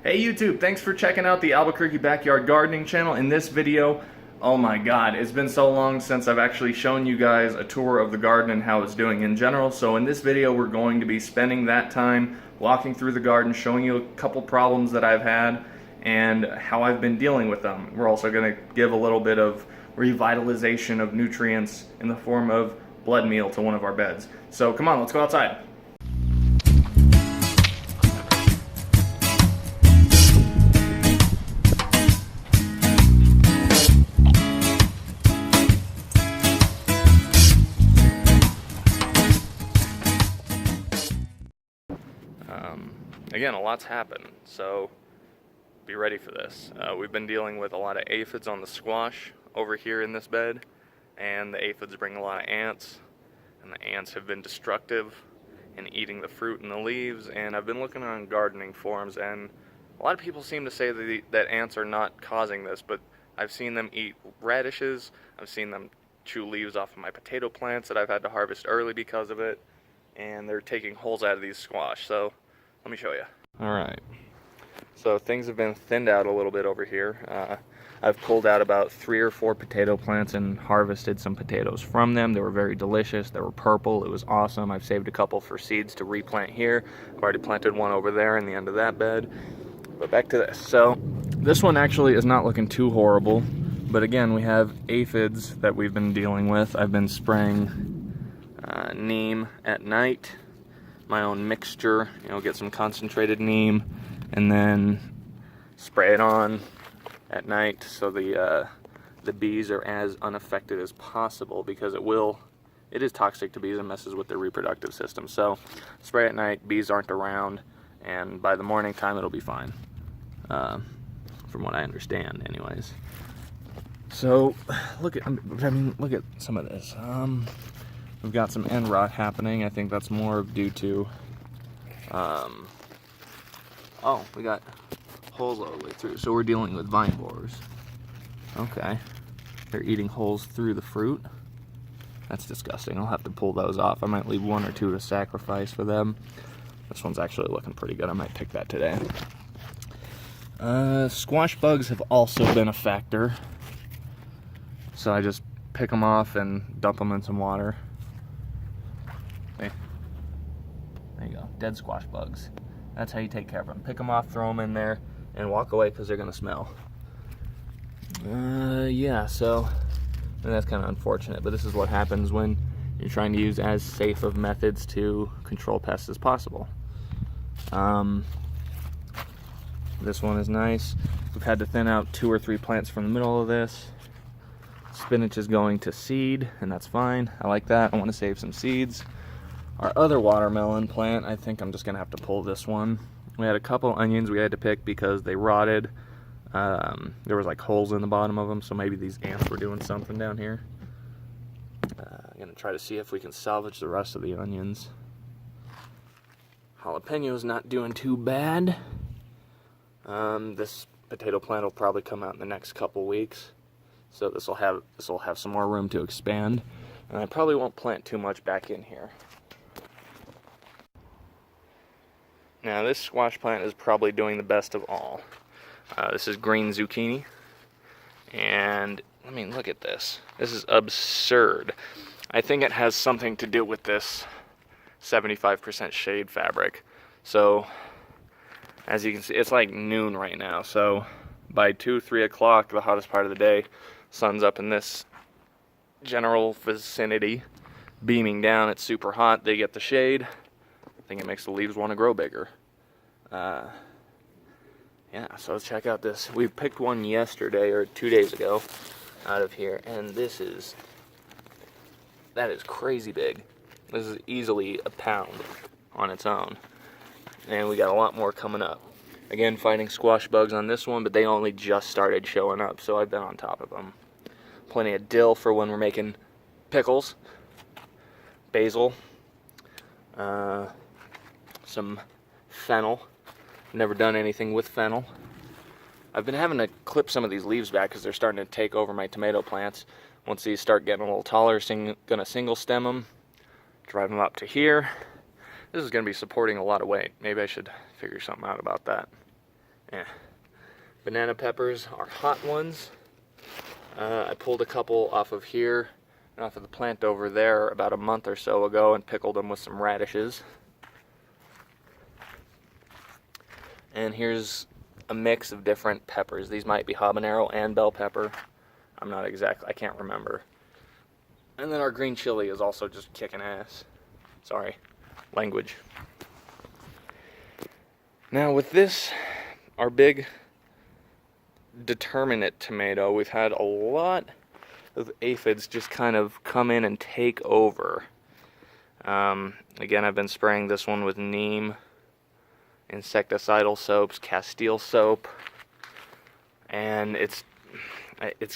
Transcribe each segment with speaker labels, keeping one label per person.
Speaker 1: Hey YouTube, thanks for checking out the Albuquerque Backyard Gardening channel. In this video, oh my god, it's been so long since I've actually shown you guys a tour of the garden and how it's doing in general. So in this video, we're going to be spending that time walking through the garden, showing you a couple problems that I've had and how I've been dealing with them. We're also going to give a little bit of revitalization of nutrients in the form of blood meal to one of our beds. So come on, let's go outside. Again, a lot's happened, so be ready for this. We've been dealing with a lot of aphids on the squash over here in this bed, and the aphids bring a lot of ants, and the ants have been destructive in eating the fruit and the leaves. And I've been looking on gardening forums, and a lot of people seem to say that ants are not causing this, but I've seen them eat radishes, I've seen them chew leaves off of my potato plants that I've had to harvest early because of it, and they're taking holes out of these squash. So let me show you. Alright, so things have been thinned out a little bit over here. I've pulled out about 3 or 4 potato plants and harvested some potatoes from them. They were very delicious. They were purple. It was awesome. I've saved a couple for seeds to replant here. I've already planted one over there in the end of that bed. But back to this. So this one actually is not looking too horrible. But again, we have aphids that we've been dealing with. I've been spraying neem at night. My own mixture, get some concentrated neem and then spray it on at night so the bees are as unaffected as possible, because it is toxic to bees and messes with their reproductive system. So spray at night, bees aren't around, and by the morning time it'll be fine, from what I understand anyways. So look at some of this. We've got some end rot happening. I think that's more due to, oh, we got holes all the way through. So we're dealing with vine borers. Okay. They're eating holes through the fruit. That's disgusting. I'll have to pull those off. I might leave 1 or 2 to sacrifice for them. This one's actually looking pretty good. I might pick that today. Squash bugs have also been a factor. So I just pick them off and dump them in some water. There you go, dead squash bugs. That's how you take care of them. Pick them off, throw them in there, and walk away because they're gonna smell. Yeah, so that's kind of unfortunate, but this is what happens when you're trying to use as safe of methods to control pests as possible. This one is nice. We've had to thin out 2 or 3 plants from the middle of this. Spinach is going to seed, and that's fine. I like that. I want to save some seeds. Our other watermelon plant, I think I'm just going to have to pull this one. We had a couple onions we had to pick because they rotted. There was like holes in the bottom of them, so maybe these ants were doing something down here. I'm going to try to see if we can salvage the rest of the onions. Jalapeno's not doing too bad. This potato plant will probably come out in the next couple weeks. So this will have some more room to expand, and I probably won't plant too much back in here. Now this squash plant is probably doing the best of all. This is green zucchini, and I mean, look at this. This is absurd. I think it has something to do with this 75% shade fabric. So as you can see, it's like noon right now, so by 2-3 o'clock, the hottest part of the day, sun's up in this general vicinity, beaming down. It's super hot. They get the shade. I think it makes the leaves want to grow bigger. Yeah, so let's check out this. We picked one yesterday or 2 days ago out of here, and that is crazy big. This is easily a pound on its own, and we got a lot more coming up. Again, fighting squash bugs on this one, but they only just started showing up, so I've been on top of them. Plenty of dill for when we're making pickles. Basil. Some fennel. Never done anything with fennel. I've been having to clip some of these leaves back because they're starting to take over my tomato plants. Once these start getting a little taller, gonna single stem them, drive them up to here. This is gonna be supporting a lot of weight. Maybe I should figure something out about that. Yeah. Banana peppers are hot ones. I pulled a couple off of here and off of the plant over there about a month or so ago and pickled them with some radishes. And here's a mix of different peppers. These might be habanero and bell pepper. I'm not exact, I can't remember. And then our green chili is also just kicking ass. Sorry, language. Now with this, our big determinate tomato, we've had a lot of aphids just kind of come in and take over. Again, I've been spraying this one with neem, insecticidal soaps, Castile soap, and it's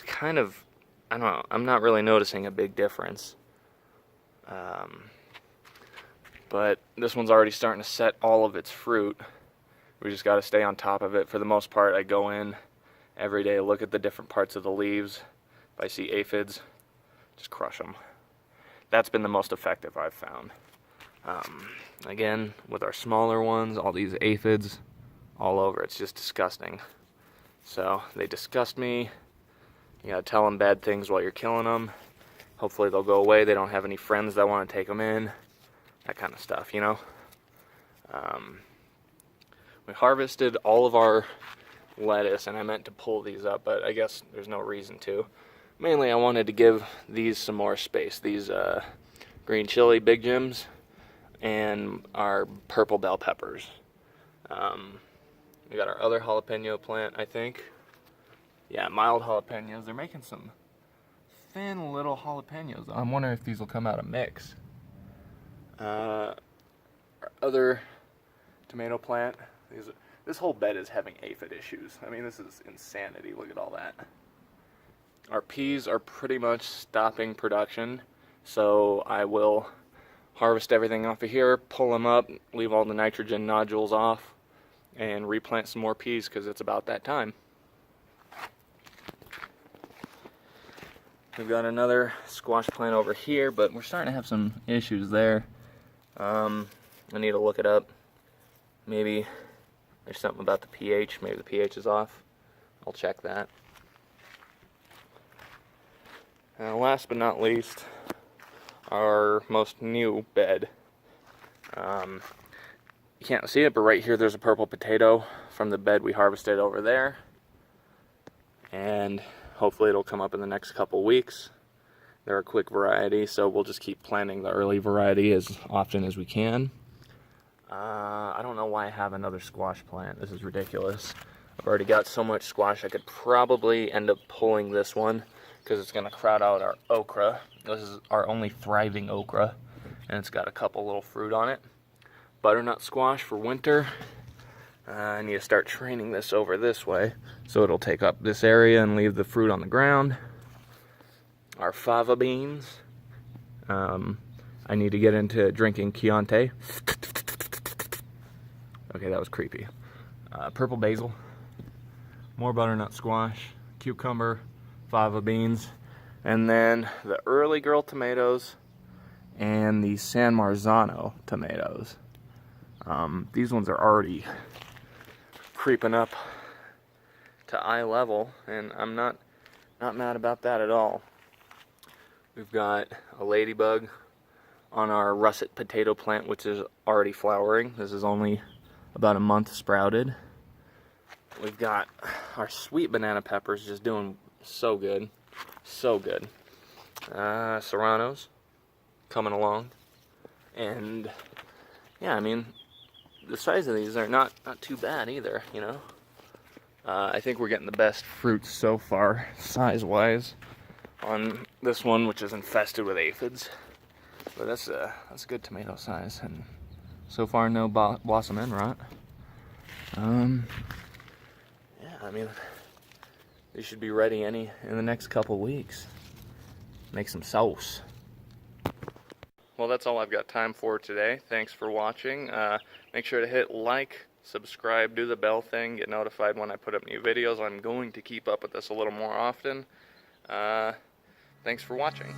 Speaker 1: kind of, I don't know, I'm not really noticing a big difference. But this one's already starting to set all of its fruit. We just got to stay on top of it. For the most part, I go in every day, look at the different parts of the leaves. If I see aphids, just crush them. That's been the most effective I've found. Again, with our smaller ones, all these aphids all over. It's just disgusting. So they disgust me. You gotta tell them bad things while you're killing them. Hopefully they'll go away. They don't have any friends that want to take them in. That kind of stuff, you know. We harvested all of our lettuce, and I meant to pull these up, but I guess there's no reason to. Mainly I wanted to give these some more space. These green chili big gems and our purple bell peppers. We got our other jalapeno plant, I think. Yeah, mild jalapenos. They're making some thin little jalapenos. I'm wondering if these will come out of mix. Our other tomato plant. This whole bed is having aphid issues. I mean, this is insanity. Look at all that. Our peas are pretty much stopping production, so I will harvest everything off of here, pull them up, leave all the nitrogen nodules off, and replant some more peas because it's about that time. We've got another squash plant over here, but we're starting to have some issues there. I need to look it up. Maybe there's something about the pH. Maybe the pH is off. I'll check that. Last but not least, our most new bed. You can't see it, but right here there's a purple potato from the bed we harvested over there. And hopefully it'll come up in the next couple weeks. They're a quick variety, so we'll just keep planting the early variety as often as we can. I don't know why I have another squash plant. This is ridiculous. I've already got so much squash, I could probably end up pulling this one because it's going to crowd out our okra. This is our only thriving okra, and it's got a couple little fruit on it. Butternut squash for winter. I need to start training this over this way so it'll take up this area and leave the fruit on the ground. Our fava beans. I need to get into drinking Chianti. Okay, that was creepy. Purple basil, more butternut squash, cucumber, fava beans, and then the early girl tomatoes and the San Marzano tomatoes. These ones are already creeping up to eye level, and I'm not mad about that at all. We've got a ladybug on our russet potato plant, which is already flowering. This is only about a month sprouted. We've got our sweet banana peppers just doing so good. So good. Serranos coming along. And yeah, I mean, the size of these are not too bad either, you know. I think we're getting the best fruits so far, size-wise, on this one, which is infested with aphids. But that's a good tomato size, and so far no blossom end rot. Yeah, I mean, they should be ready in the next couple weeks. Make some sauce. Well, that's all I've got time for today. Thanks for watching. Make sure to hit like, subscribe, do the bell thing, get notified when I put up new videos. I'm going to keep up with this a little more often. Thanks for watching.